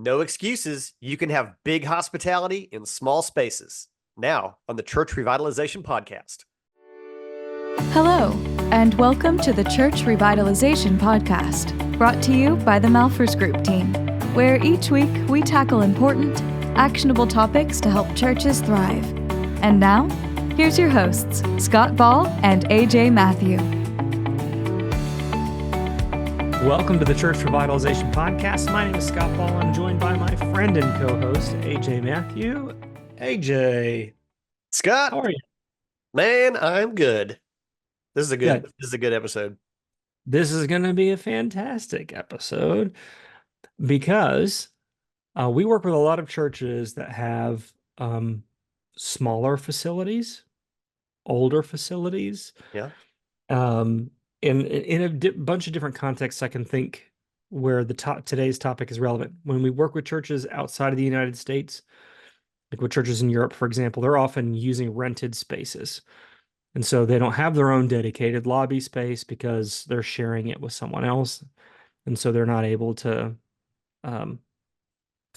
No excuses. You can have big hospitality in small spaces. Now on the Church Revitalization Podcast. Hello, and welcome to the Church Revitalization Podcast, brought to you by the Malfers Group team, where each week we tackle important, actionable topics to help churches thrive. And now, here's your hosts, Scott Ball and AJ Mathieu. Welcome to the Church Revitalization Podcast. My name is Scott Ball. I'm joined by my friend and co-host, AJ Mathieu. AJ, Scott, how are you? Man, I'm good. This is a good. Good. This is a good episode. This is going to be a fantastic episode because we work with a lot of churches that have smaller facilities, older facilities. Yeah. In a bunch of different contexts, I can think where today's topic is relevant. When we work with churches outside of the United States, like with churches in Europe, for example, they're often using rented spaces. And so they don't have their own dedicated lobby space because they're sharing it with someone else. And so they're not able to kind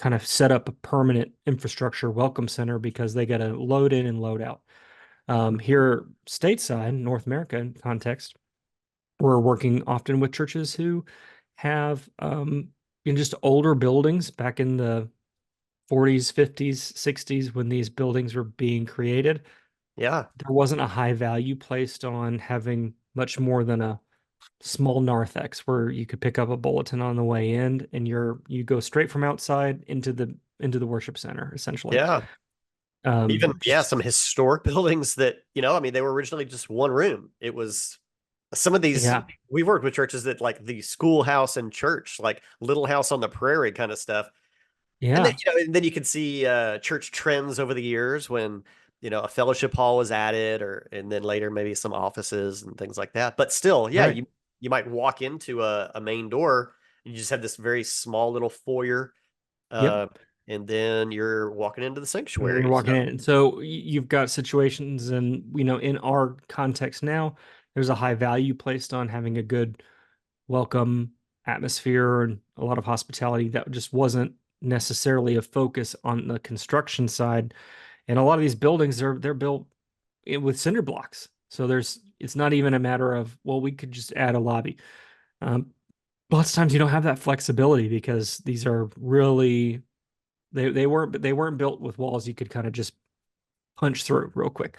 of set up a permanent infrastructure welcome center because they got to load in and load out. Here, stateside, North America context, we're working often with churches who have just older buildings back in the 40s, 50s, 60s when these buildings were being created. Yeah. There wasn't a high value placed on having much more than a small narthex where you could pick up a bulletin on the way in and you go straight from outside into the worship center, essentially. Yeah. Some historic buildings that, they were originally just one room. It was some of these, we've worked with churches that like the schoolhouse and church, like Little House on the Prairie kind of stuff. Yeah. And then you can see church trends over the years when, a fellowship hall was added and then later maybe some offices and things like that. But still, Right. you might walk into a main door and you just have this very small little foyer. Yep. And then you're walking into the sanctuary. You're walking in. So you've got situations and, in our context now, there's a high value placed on having a good welcome atmosphere and a lot of hospitality that just wasn't necessarily a focus on the construction side. And a lot of these buildings they're built with cinder blocks. So it's not even a matter of, well, we could just add a lobby. Lots of times you don't have that flexibility because these are really they weren't built with walls you could kind of just punch through real quick.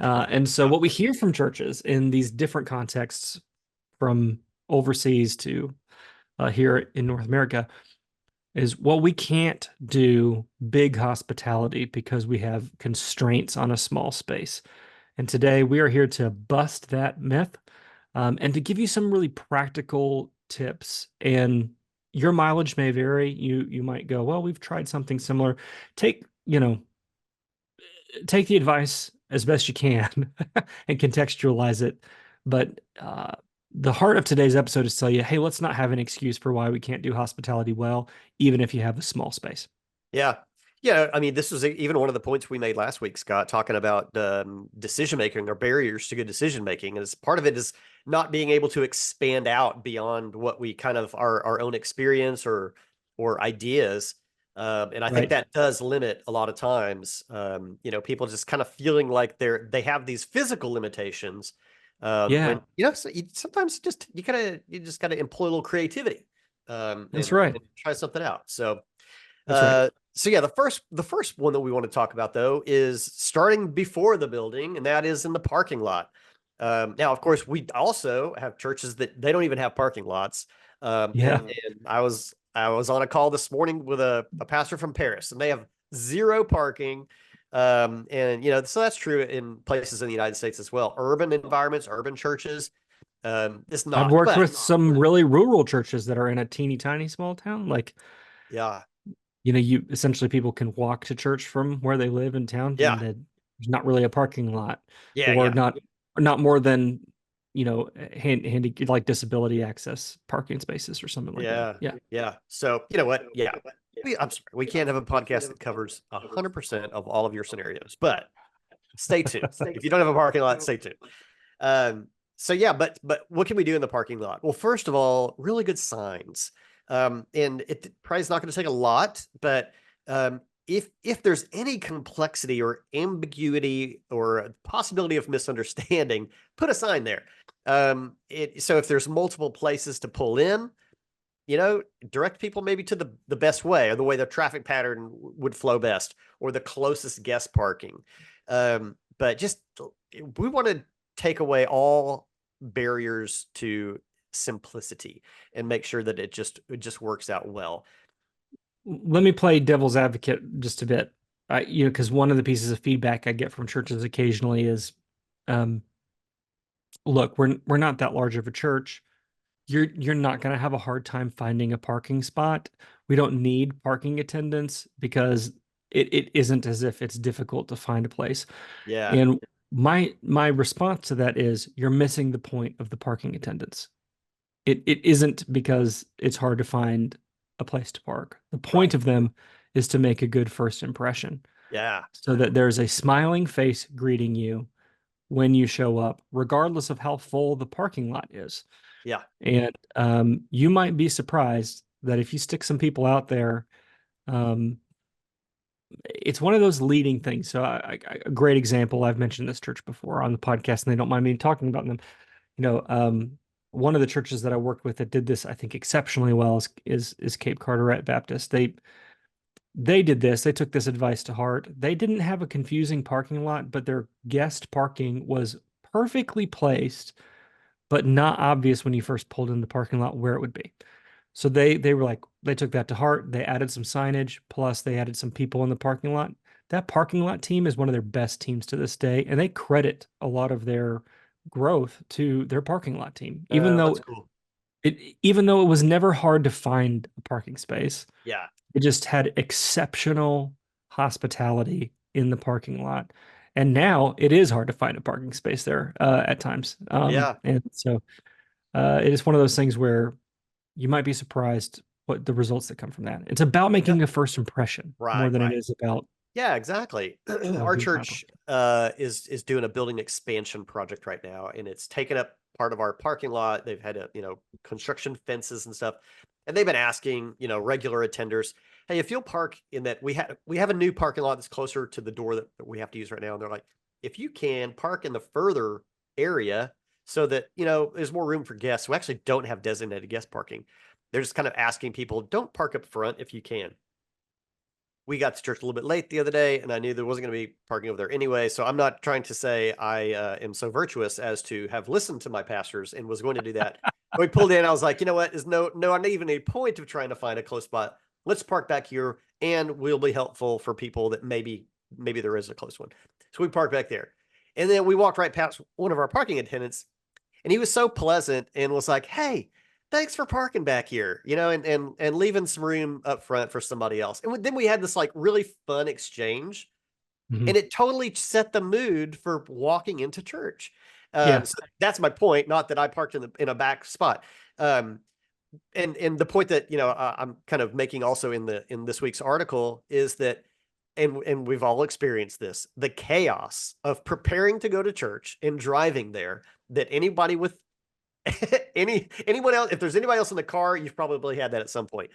And so what we hear from churches in these different contexts, from overseas to here in North America, is, well, we can't do big hospitality because we have constraints on a small space. And today we are here to bust that myth and to give you some really practical tips. And your mileage may vary. You might go, well, we've tried something similar. Take the advice as best you can and contextualize it. But the heart of today's episode is to tell you, hey, let's not have an excuse for why we can't do hospitality well, even if you have a small space. Yeah. Yeah. I mean, this was even one of the points we made last week, Scott, talking about decision-making or barriers to good decision-making. And part of it is not being able to expand out beyond what we kind of our own experience or ideas. And I think that does limit a lot of times, people just kind of feeling like they have these physical limitations. When, sometimes you just gotta employ a little creativity. That's right. And try something out. So, That's right. So yeah, the first one that we want to talk about though is starting before the building, and that is in the parking lot. Now, of course, we also have churches that they don't even have parking lots. And I was on a call this morning with a pastor from Paris, and they have zero parking. So that's true in places in the United States as well. Urban environments, urban churches. It's not. I've worked with some really rural churches that are in a teeny tiny small town. Like, you essentially people can walk to church from where they live in town. Yeah. And there's not really a parking lot. Yeah. Or not more than, handy like disability access parking spaces or something like that. Yeah. Yeah. So you know what? Yeah. I'm sorry. We can't have a podcast that covers 100% of all of your scenarios, but stay tuned. If you don't have a parking lot, stay tuned. But what can we do in the parking lot? Well, first of all, really good signs. And it probably is not going to take a lot, but if there's any complexity or ambiguity or a possibility of misunderstanding, put a sign there. So if there's multiple places to pull in, direct people maybe to the best way, or the way the traffic pattern would flow best, or the closest guest parking. But just we want to take away all barriers to simplicity and make sure that it just works out well. Let me play devil's advocate just a bit. Because one of the pieces of feedback I get from churches occasionally is, um, look, we're not that large of a church. You're not going to have a hard time finding a parking spot. We don't need parking attendants because it isn't as if it's difficult to find a place. Yeah, And my response to that is you're missing the point of the parking attendants. It isn't because it's hard to find a place to park. The point right. of them is to make a good first impression Yeah, so that there's a smiling face greeting you when you show up, regardless of how full the parking lot is. yeah, And you might be surprised that if you stick some people out there, um, it's one of those leading things. So, a great example, I've mentioned this church before on the podcast, and they don't mind me talking about them. You know, one of the churches that I worked with that did this, I think, exceptionally well is Cape Carteret Baptist. They did this. They took this advice to heart. They didn't have a confusing parking lot, but their guest parking was perfectly placed, but not obvious when you first pulled in the parking lot where it would be. So they were like, they took that to heart. They added some signage, plus they added some people in the parking lot. That parking lot team is one of their best teams to this day, and they credit a lot of their growth to their parking lot team, that's cool. even though it was never hard to find a parking space. Yeah, It just had exceptional hospitality in the parking lot. And now it is hard to find a parking space there at times. yeah, And so it is one of those things where you might be surprised what the results that come from that. It's about yeah. making a first impression more Right, than it right. is about Yeah, exactly. Our being high church is doing a building expansion project right now, and it's taken up part of our parking lot. They've had construction fences and stuff, and they've been asking regular attenders, "Hey, if you'll park in that we have a new parking lot that's closer to the door that we have to use right now," and they're like, "If you can park in the further area so that there's more room for guests who actually don't have designated guest parking." They're just kind of asking people, "Don't park up front if you can." We got to church a little bit late the other day, and I knew there wasn't going to be parking over there anyway. So I'm not trying to say I am so virtuous as to have listened to my pastors and was going to do that. We pulled in. I was like, you know what? There's not even a point of trying to find a close spot. Let's park back here, and we'll be helpful for people that maybe there is a close one. So we parked back there, and then we walked right past one of our parking attendants, and he was so pleasant and was like, "Hey, thanks for parking back here," and leaving some room up front for somebody else. And then we had this like really fun exchange, Mhm. and it totally set the mood for walking into church. Yeah. So that's my point. Not that I parked in a back spot. Um, and the point that I'm kind of making also in this week's article is that, and we've all experienced this, the chaos of preparing to go to church and driving there, that anybody with anyone else, if there's anybody else in the car, you've probably had that at some point.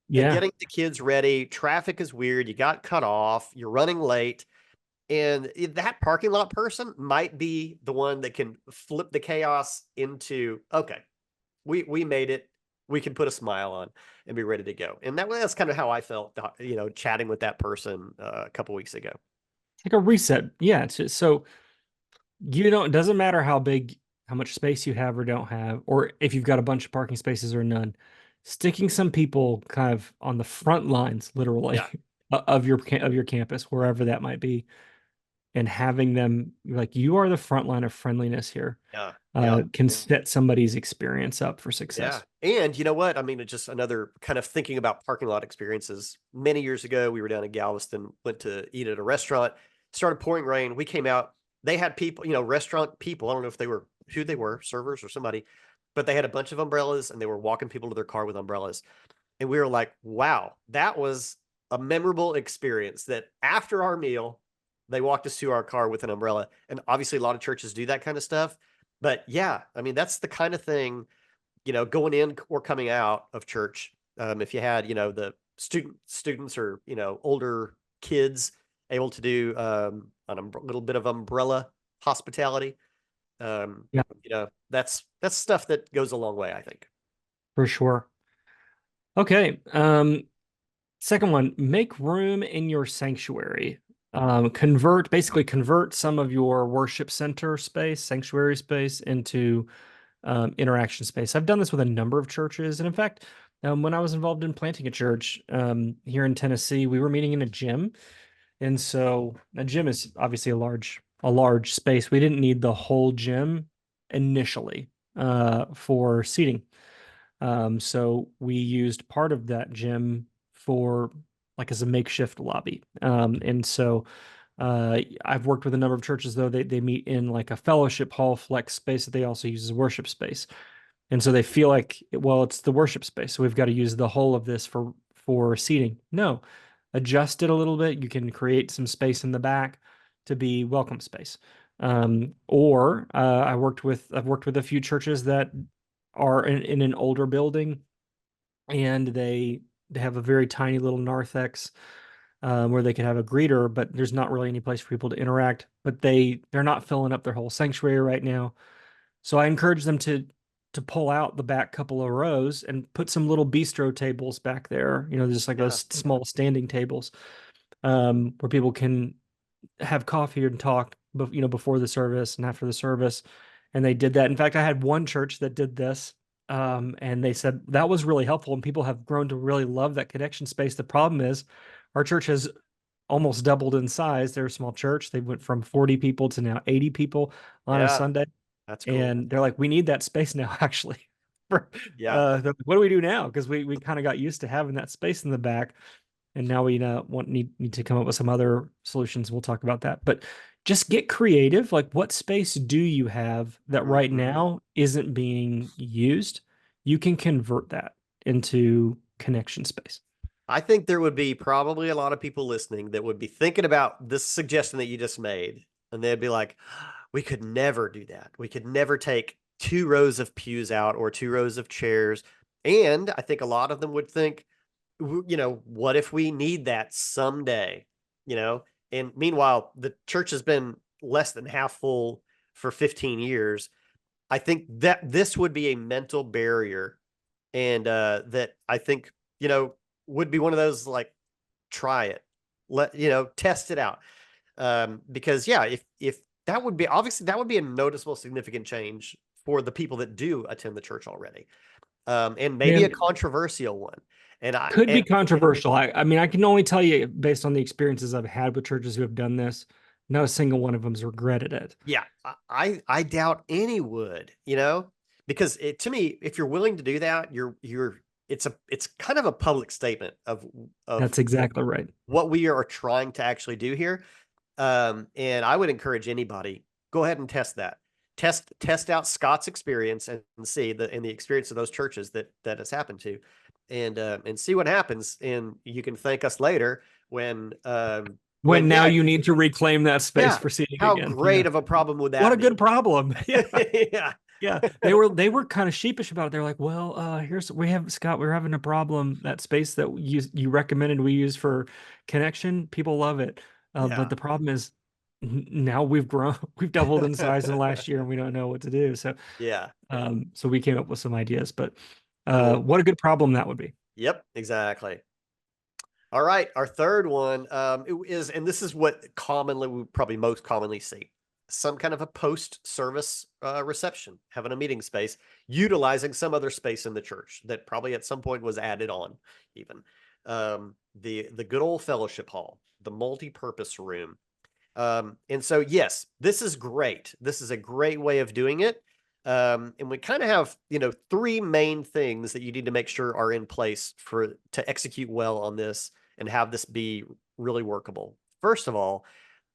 And Yeah. getting the kids ready, traffic is weird, you got cut off, you're running late, and that parking lot person might be the one that can flip the chaos into, okay, we made it, we can put a smile on and be ready to go. And that's kind of how I felt, chatting with that person a couple weeks ago. Like a reset. Yeah. So it doesn't matter how much space you have or don't have, or if you've got a bunch of parking spaces or none, sticking some people kind of on the front lines, literally, Yeah, of your campus, wherever that might be, and having them like you are the front line of friendliness here, yeah, yeah. can set somebody's experience up for Yeah. success. And you know what? I mean, it's just another kind of thinking about parking lot experiences. Many years ago, we were down in Galveston, went to eat at a restaurant, started pouring rain. We came out, they had people, restaurant people. I don't know if they were who they were, servers or somebody, but they had a bunch of umbrellas and they were walking people to their car with umbrellas. And we were like, wow, that was a memorable experience that after our meal, they walked us to our car with an umbrella. And obviously, a lot of churches do that kind of stuff. But yeah, I mean, that's the kind of thing going in or coming out of church If you had, the students or, older kids able to do little bit of umbrella hospitality, Yeah, that's stuff that goes a long way, I think. for sure. Okay. Second one, make room in your sanctuary. Basically convert some of your worship center space, sanctuary space into interaction space. I've done this with a number of churches. And in fact, when I was involved in planting a church here in Tennessee, we were meeting in a gym. And so a gym is obviously a large space. We didn't need the whole gym initially for seating. So we used part of that gym for like as a makeshift lobby. And so I've worked with a number of churches though they meet in like a fellowship hall flex space that they also use as worship space. And so they feel like, well, it's the worship space, so we've got to use the whole of this for seating. No, adjust it a little bit. You can create some space in the back to be welcome space. Or I've worked with a few churches that are in an older building, and they have a very tiny little narthex where they could have a greeter, but there's not really any place for people to interact. But they're not filling up their whole sanctuary right now. So I encourage them to pull out the back couple of rows and put some little bistro tables back there. Just like Yeah. those small standing tables where people can have coffee and talk, before the service and after the service. And they did that. In fact, I had one church that did this, and they said that was really helpful, and people have grown to really love that connection space. The problem is, our church has almost doubled in size. They're a small church. They went from 40 people to now 80 people on a Yeah. Sunday, That's cool. and they're like, we need that space now, actually. For Yeah. what do we do now? Because we kind of got used to having that space in the back, and now we need to come up with some other solutions. We'll talk about that, but just get creative. Like, what space do you have that right Mhm. now isn't being used? You can convert that into connection space. I think there would be probably a lot of people listening that would be thinking about this suggestion that you just made, and they'd be like, we could never do that. We could never take 2 rows of pews out or 2 rows of chairs. And I think a lot of them would think, what if we need that someday? And meanwhile, the church has been less than half full for 15 years. I think that this would be a mental barrier, and that I think, would be one of those like, try it, test it out. Because yeah, if that would be, obviously that would be a noticeable, significant change for the people that do attend the church already. And maybe a Man, controversial one. And I could be and controversial. I mean, I can only tell you based on the experiences I've had with churches who have done this, not a single one of them has regretted it. Yeah, I doubt any would, because to me, if you're willing to do that, it's kind of a public statement of That's exactly right. what we are trying to actually do here. And I would encourage anybody, go ahead and test that. Test out Scott's experience and see the experience of those churches that has happened to, and see what happens. And you can thank us later when When now yeah, you need to reclaim that space yeah. for seating How again. Yeah. great of a problem would What a that good be? problem. Yeah. Yeah. Yeah. They were kind of sheepish about it. They're like, well, we have Scott, we're having a problem. That space that you recommended we use for connection, people love it. But Yeah. the problem is now we've grown, we've doubled in size in the last year and we don't know what to do. Yeah. So we came up with some ideas, but Cool. what a good problem that would be. Yep, exactly. All right, our third one is, and this is what we probably most commonly see, some kind of a post-service reception, having a meeting space, utilizing some other space in the church that probably at some point was added on, even the good old fellowship hall, the multi-purpose room. And so, yes, this is great. This is a great way of doing it. And we kind of have, 3 main things that you need to make sure are in place to execute well on this and have this be really workable. First of all,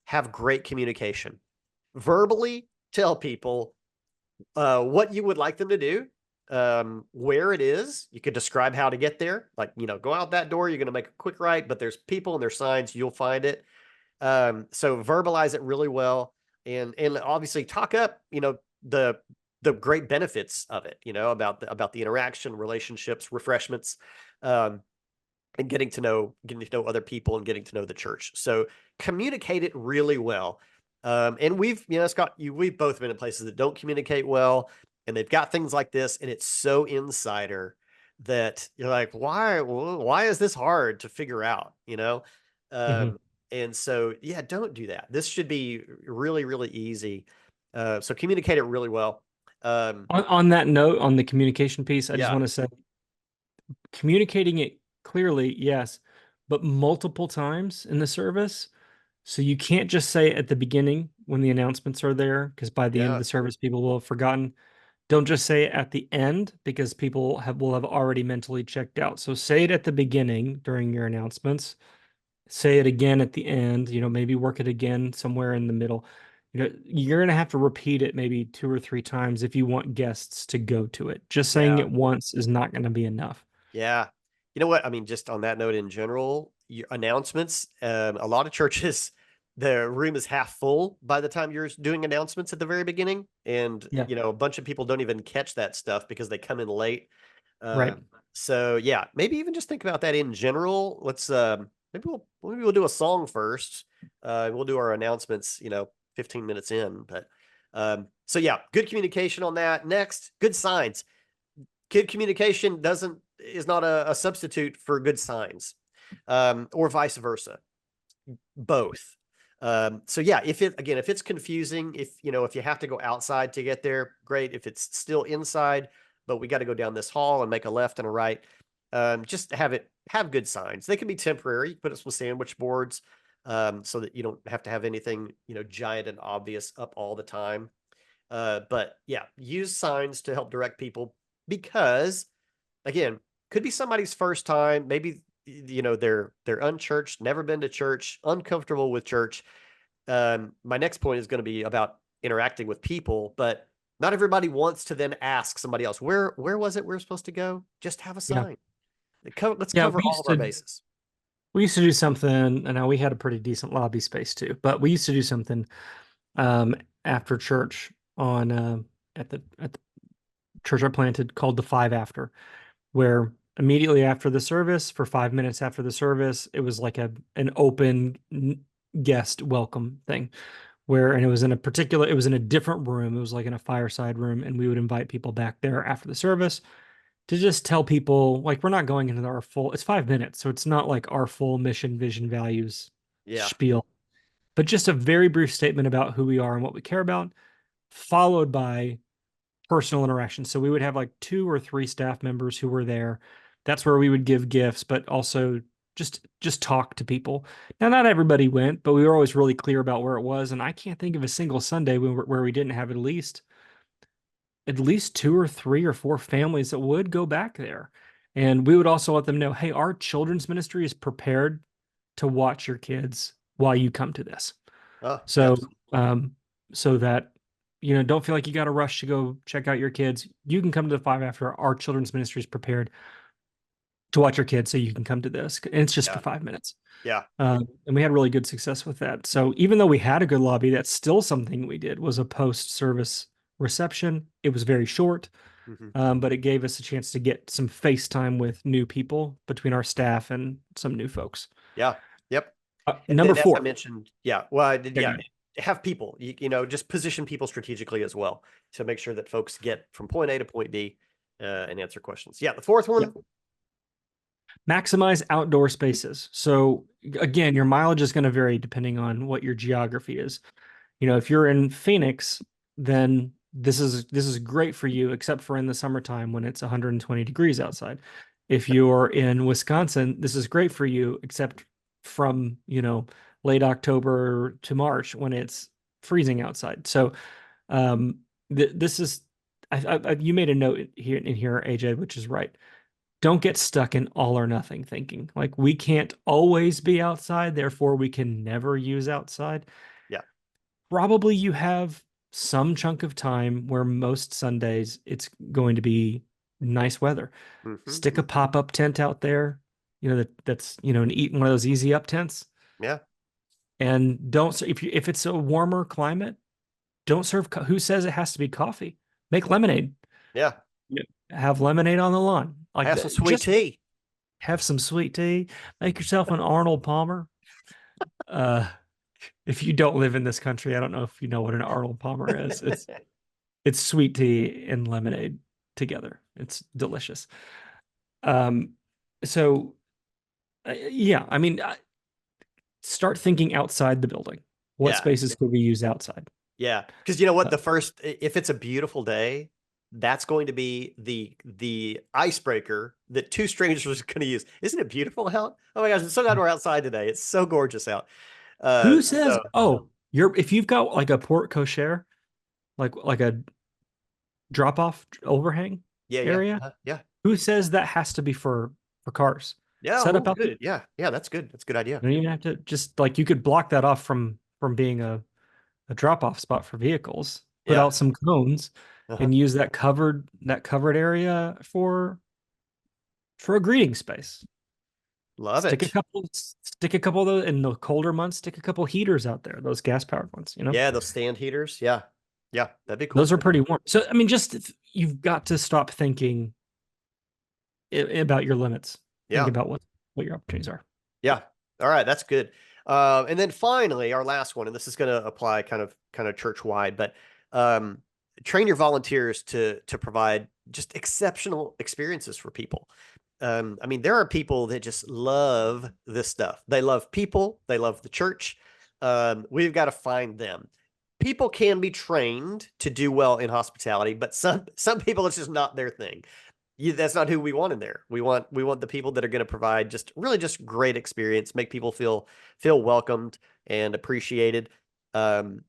have great communication. Verbally tell people what you would like them to do, where it is. You could describe how to get there. Like, go out that door, you're going to make a quick right, but there's people and there's signs, you'll find it. So verbalize it really well, and obviously talk up, the great benefits of it, about the interaction, relationships, refreshments. Um, and getting to know other people and getting to know the church. So communicate it really well. And we've, Scott, we've both been in places that don't communicate well, and they've got things like this, and it's so insider that you're like, why is this hard to figure out? Mhm. Um, and so, yeah, don't do that. This should be really, really easy. So communicate it really well. Um, On that note, on the communication piece, I just yeah, want to say communicating it clearly, yes, but multiple times in the service. So you can't just say it at the beginning when the announcements are there, because by the end of yeah, the service, people will have forgotten. Don't just say it at the end because people will have already mentally checked out. So say it at the beginning during your announcements. Say it again at the end, maybe work it again somewhere in the middle. You're going to have to repeat it maybe 2 or 3 times if you want guests to go to it. Just saying yeah. it once is not going to be enough. Yeah. You know what? I mean, just on that note in general, your announcements, a lot of churches, the room is half full by the time you're doing announcements at the very beginning. And, Yeah, a bunch of people don't even catch that stuff because they come in late. right. So yeah, maybe even just think about that in general. Let's, maybe we'll do a song first. We'll do our announcements, 15 minutes in, but, so yeah, good communication on that. Next, good signs. Kid communication doesn't is not a substitute for good signs, or vice versa. Both. So yeah, if it's confusing, if you have to go outside to get there, great. If it's still inside, but we got to go down this hall and make a left and a right, just have good signs. They can be temporary. Put up some sandwich boards, so that you don't have to have anything giant and obvious up all the time. But yeah, use signs to help direct people because, again, could be somebody's first time. Maybe they're unchurched, never been to church, uncomfortable with church. My next point is going to be about interacting with people, but not everybody wants to then ask somebody else, where was it we're supposed to go? Just have a Yeah. sign. Let's Yeah, cover all of our bases. we used to do something, and now we had a pretty decent lobby space too, but we used to do something um after church on at the church I planted called the five after, where immediately after the service, for 5 minutes after the service, it was like an open guest welcome thing. And it was in a different room. It was like in a fireside room, and we would invite people back there after the service to just tell people, like, we're not going into our full, it's 5 minutes, so it's not like our full mission, vision, values Yeah. spiel, but just a very brief statement about who we are and what we care about, followed by personal interaction. So we would have like 2 or 3 staff members who were there. That's where we would give gifts, but also just talk to people. Now, not everybody went, but we were always really clear about where it was. And I can't think of a single Sunday where we didn't have at least 2 or 3 or 4 families that would go back there. And we would also let them know, hey, our children's ministry is prepared to watch your kids while you come to this. Oh, So, absolutely. so that, don't feel like you got to rush to go check out your kids. You can come to the five after. Our children's ministry is prepared to watch your kids, so you can come to this. And it's just for Yeah. 5 minutes. Yeah. And we had really good success with that. So even though we had a good lobby, that's still something we did was a post-service reception. It was very short, Hmm. but it gave us a chance to get some face time with new people between our staff and some new folks. Yeah. Yep. And Number then, as I four. mentioned, yeah, well, I did, Yeah, go yeah, ahead. have people, just position people strategically as well to make sure that folks get from point A to point B, and answer questions. Yeah, the fourth Yeah. one. Maximize outdoor spaces. So again, your mileage is going to vary depending on what your geography is. If you're in Phoenix, then this is great for you, except for in the summertime when it's 120 degrees outside. If you're in Wisconsin, this is great for you, except from, late October to March when it's freezing outside. So this is you made a note in here, AJ, which is right. Don't get stuck in all or nothing thinking. Like, we can't always be outside, therefore we can never use outside. Yeah. Probably you have some chunk of time where most Sundays it's going to be nice weather. Hmm. Stick a pop-up tent out there, that's one of those easy up tents. Yeah. And don't, if it's a warmer climate, don't serve who says it has to be coffee? Make lemonade. Yeah. Yeah. Have lemonade on the lawn. Like Have some that. sweet tea. have some sweet tea, make yourself an Arnold Palmer. Uh, if you don't live in this country, I don't know if you know what an Arnold Palmer is. It's sweet tea and lemonade together. It's delicious. Um, so yeah, I mean, start thinking outside the building. What Yeah. spaces could we use outside? Yeah. Because you know what? Uh, If it's a beautiful day, that's going to be the icebreaker that two strangers are going to use. Isn't it beautiful out? Oh my gosh, it's so glad we're outside today. It's so gorgeous out. who says, So oh, you're if you've got like a porte cochere, like a drop off overhang yeah, yeah, area, yeah, who says that has to be for cars? yeah. Set Oh, up out there. good. Yeah, yeah. That's good. That's a good idea. You don't even have to just like you could block that off from being a drop off spot for vehicles. Put Yeah. out some cones Uh-huh. and use that covered area for a greeting space. Love it. Stick a couple of those in the colder months, stick a couple heaters out there, those gas powered ones, you know? Yeah, those stand heaters. Yeah, yeah. That'd be Those cool. are pretty warm. So I mean, just you've got to stop thinking about your limits. Think Yeah. about what your opportunities are. Yeah. All right, that's good. And then finally, our last one, and this is going to apply kind of church wide, but um, train your volunteers to provide just exceptional experiences for people. I mean, there are people that just love this stuff. They love people. They love the church. We've got to find them. People can be trained to do well in hospitality, but some people it's just not their thing. That's not who we want in there. We want the people that are going to provide just really just great experience, make people feel welcomed and appreciated. Um,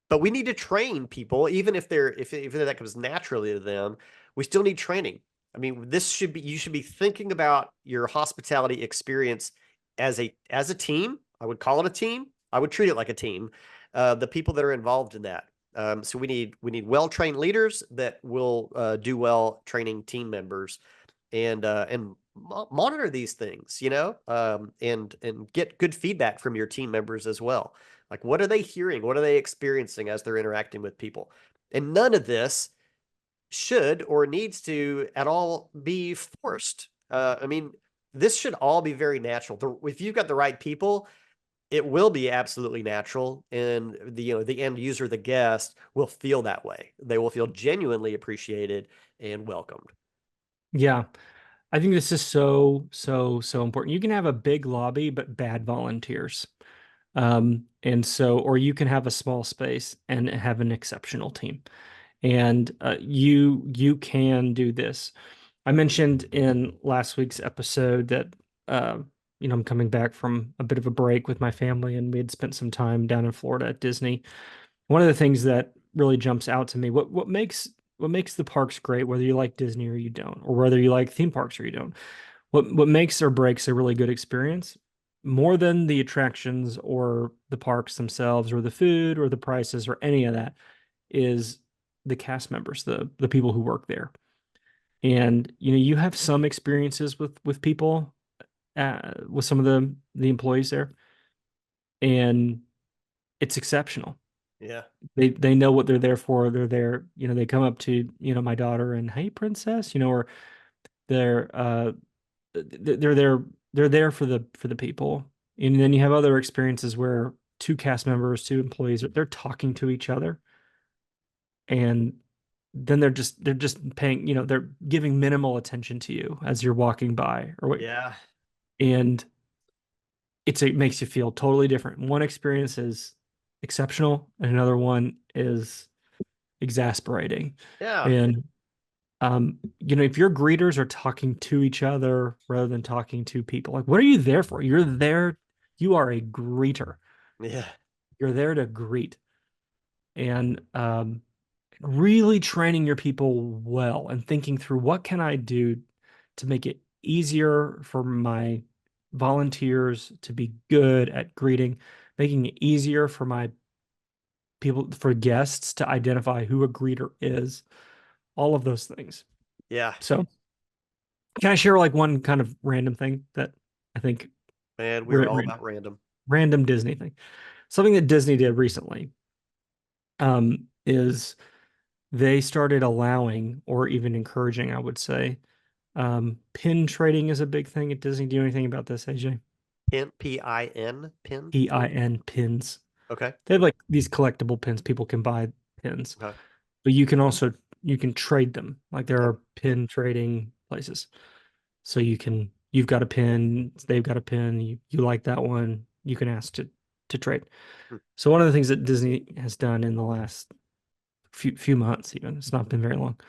but we need to train people, even if that comes naturally to them. We still need training. I mean, this should be you should be thinking about your hospitality experience as a team. I would call it a team. I would treat it like a team. The people that are involved in that. So we need well trained leaders that will do well training team members and monitor these things, and get good feedback from your team members as well. Like, what are they hearing? What are they experiencing as they're interacting with people? And none of this should or needs to at all be forced. I mean, this should all be very natural. If you've got the right people, it will be absolutely natural, and the end user, the guest, will feel that way. They will feel genuinely appreciated and welcomed. Yeah. I think this is so important. You can have a big lobby, but bad volunteers. And so, or you can have a small space and have an exceptional team. And you can do this. I mentioned in last week's episode that uh, I'm coming back from a bit of a break with my family, and we had spent some time down in Florida at Disney. One of the things that really jumps out to me, what makes the parks great, whether you like Disney or you don't, or whether you like theme parks or you don't, what makes or breaks a really good experience, more than the attractions or the parks themselves or the food or the prices or any of that, is the cast members, the people who work there. And you have some experiences with people, with some of the employees there, and it's exceptional. Yeah. They know what they're there for. They're there, they come up to, my daughter and, hey, princess, or they're they're there they're there for the people. And then you have other experiences where two cast members, two employees, they're talking to each other, and then they're just paying, they're giving minimal attention to you as you're walking by or what. Yeah. And it makes you feel totally different. One experience is exceptional and another one is exasperating. Yeah. And if your greeters are talking to each other rather than talking to people, like, what are you there for? You are a greeter. Yeah. You're there to greet. And really training your people well and thinking through, what can I do to make it easier for my volunteers to be good at greeting, making it easier for my people, for guests to identify who a greeter is, all of those things. Yeah. So, can I share like one kind of random thing that I think Man, we're we're all about random. random Disney thing? Something that Disney did recently is they started allowing, or even encouraging, I would say, Pin trading is a big thing at Disney. Do you know anything about this, AJ? Pin, P-I-N, pin. PIN pins. Okay. They have like these collectible pins. People can buy pins, Okay. but you can trade them. Like there Okay. are pin trading places. So you've got a pin, they've got a pin, you like that one, you can ask to trade. Hmm. So one of the things that Disney has done in the last few months, even it's not been very long,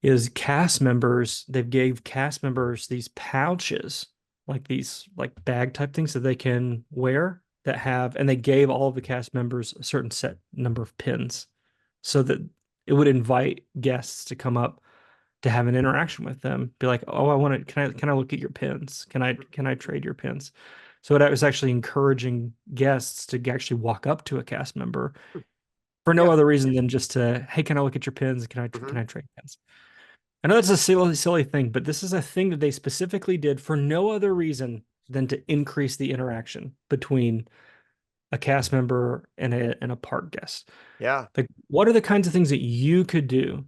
is they've gave cast members these pouches, like these like bag type things that they can wear that have, and they gave all of the cast members a certain set number of pins so that it would invite guests to come up to have an interaction with them. Be like, oh, I want to, can I look at your pins? Can I trade your pins? So it was actually encouraging guests to actually walk up to a cast member for no Yeah. other reason than just to, hey, can I look at your pins? Can Hmm. I trade pins? I know it's a silly thing, but this is a thing that they specifically did for no other reason than to increase the interaction between a cast member and a park guest. Yeah. Like, what are the kinds of things that you could do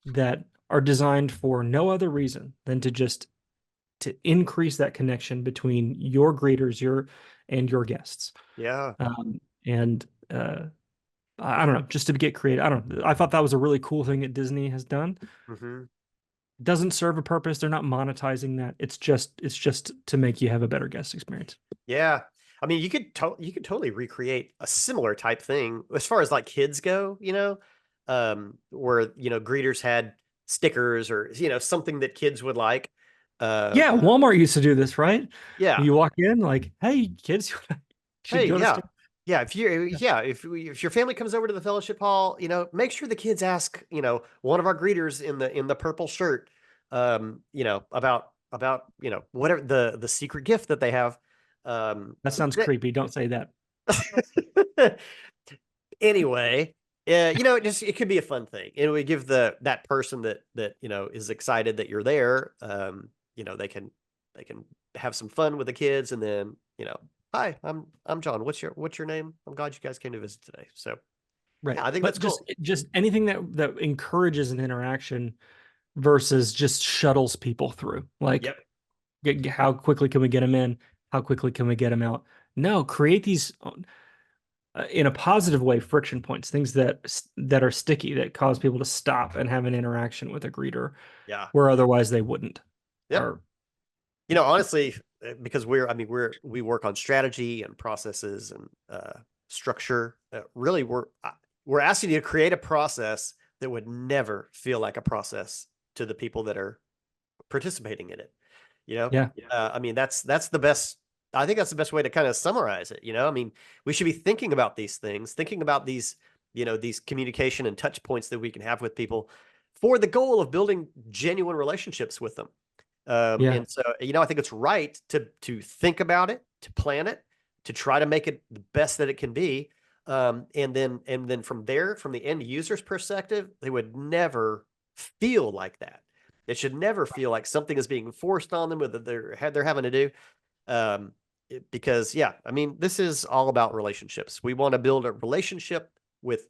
that are designed for no other reason than to increase that connection between your greeters, and your guests? Yeah. And I don't know, just to get creative. I don't know. I thought that was a really cool thing that Disney has done. Hmm. Doesn't serve a purpose. They're not monetizing that. It's just to make you have a better guest experience. Yeah. I mean, you could totally recreate a similar type thing as far as like kids go, where, greeters had stickers or, something that kids would like. Uh, Yeah, Walmart used to do this, right? yeah. You walk in like, hey, kids, Hey, should you want to yeah. stick? Yeah, if you Yeah, yeah, if your family comes over to the fellowship hall, make sure the kids ask, one of our greeters in the purple shirt, about, whatever the secret gift that they have. Um, that sounds creepy. Don't say that. anyway, it could be a fun thing. It would give that person that is excited that you're there. They can have some fun with the kids, and then hi, I'm John. What's your name? I'm glad you guys came to visit today. So Right. yeah, I think that's But just cool. just anything that encourages an interaction versus just shuttles people through. Like, Yep. how quickly can we get them in? How quickly can we get them out? No, create these in a positive way, friction points, things that are sticky, that cause people to stop and have an interaction with a greeter Yeah. where otherwise they wouldn't. Yep. Or Honestly, because we work on strategy and processes and structure. Really, we're asking you to create a process that would never feel like a process to the people that are participating in it. yeah, I mean, that's the best. I think that's the best way to kind of summarize it. I mean, we should be thinking about these things, thinking about these communication and touch points that we can have with people for the goal of building genuine relationships with them. yeah, And so, I think it's right to think about it, to plan it, to try to make it the best that it can be. And then from there, from the end user's perspective, they would never feel like that. It should never feel like something is being forced on them or that they're having to do. Because yeah, I mean, this is all about relationships. We want to build a relationship with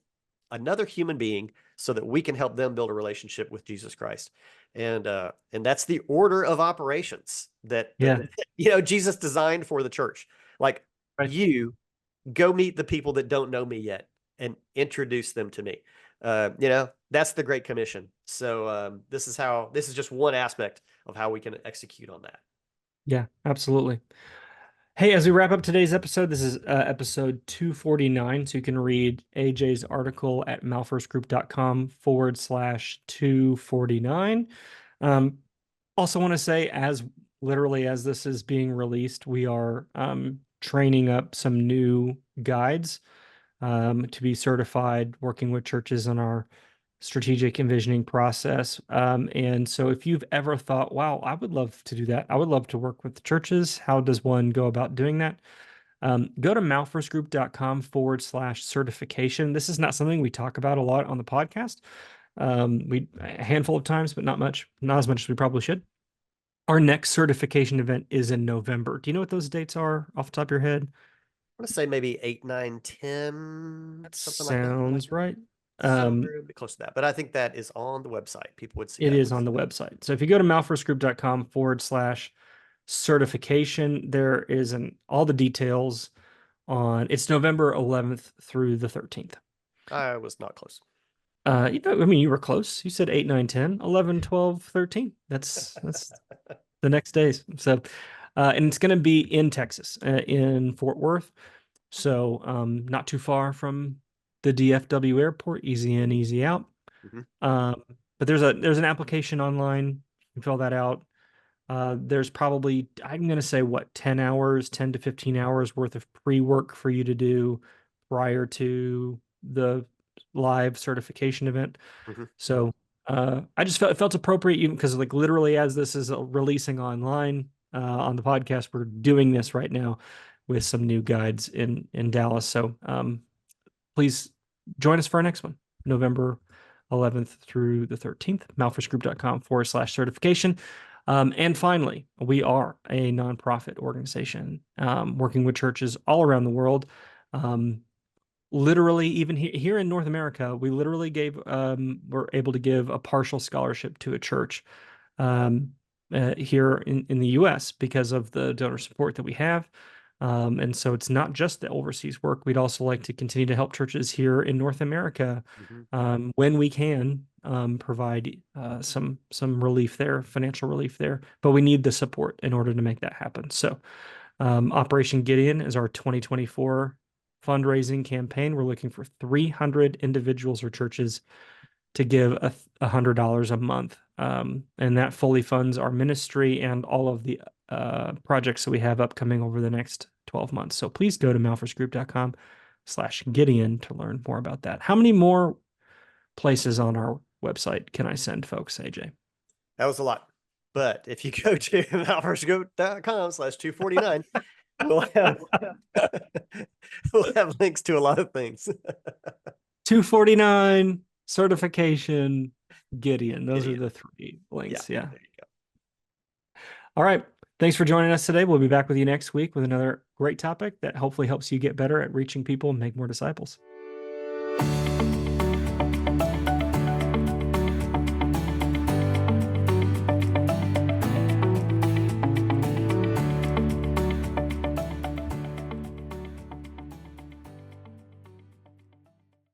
another human being so that we can help them build a relationship with Jesus Christ. And that's the order of operations that yeah. Jesus designed for the church. Like, Right. you go meet the people that don't know me yet and introduce them to me. That's the Great Commission. So this is just one aspect of how we can execute on that. Yeah, absolutely. Hey, as we wrap up today's episode, this is episode 249. So you can read AJ's article at malfirstgroup.com/249. Um, Also want to say, as literally as this is being released, we are training up some new guides to be certified, working with churches on our strategic envisioning process. And so if you've ever thought, wow, I would love to do that, I would love to work with the churches, how does one go about doing that? Go to malfirstgroup.com/certification. This is not something we talk about a lot on the podcast. We a handful of times, but not as much as we probably should. Our next certification event is in November. Do you know what those dates are off the top of your head? I want to say maybe 8, 9, 10, That something like that. sounds right. Somewhere close to that. But I think that is on the website. People would see It that. is on the website. So if you go to malfirstgroup.com/certification, there is all the details on. It's November 11th through the 13th. I was not close. I mean, you were close. You said 8, 9, 10, 11, 12, 13. That's the next days. So, and it's going to be in Texas, in Fort Worth. So, not too far from the DFW airport, easy in, easy out. But there's an application online. You can fill that out. There's probably, I'm going to say 10 to 15 hours worth of pre-work for you to do prior to the live certification event. So I just felt it felt appropriate, even because like literally as this is releasing online on the podcast, we're doing this right now with some new guides in Dallas. So please join us for our next one, November 11th through the 13th, malfirstgroup.com/certification. And finally, we are a nonprofit organization working with churches all around the world. Literally, even here in North America, we literally were able to give a partial scholarship to a church here in the US because of the donor support that we have. And so it's not just the overseas work. We'd also like to continue to help churches here in North America when we can provide some relief there, financial relief there. But we need the support in order to make that happen. So Operation Gideon is our 2024 fundraising campaign. We're looking for 300 individuals or churches to give $100 a month. And that fully funds our ministry and all of the projects that we have upcoming over the next 12 months. So please go to malfirstgroup.com/Gideon to learn more about that. How many more places on our website can I send folks, AJ? That was a lot. But if you go to malfirstgroup.com/249, we'll have links to a lot of things. 249, certification, Gideon. Those are the 3 links. Yeah. There you go. All right. Thanks for joining us today. We'll be back with you next week with another great topic that hopefully helps you get better at reaching people and make more disciples.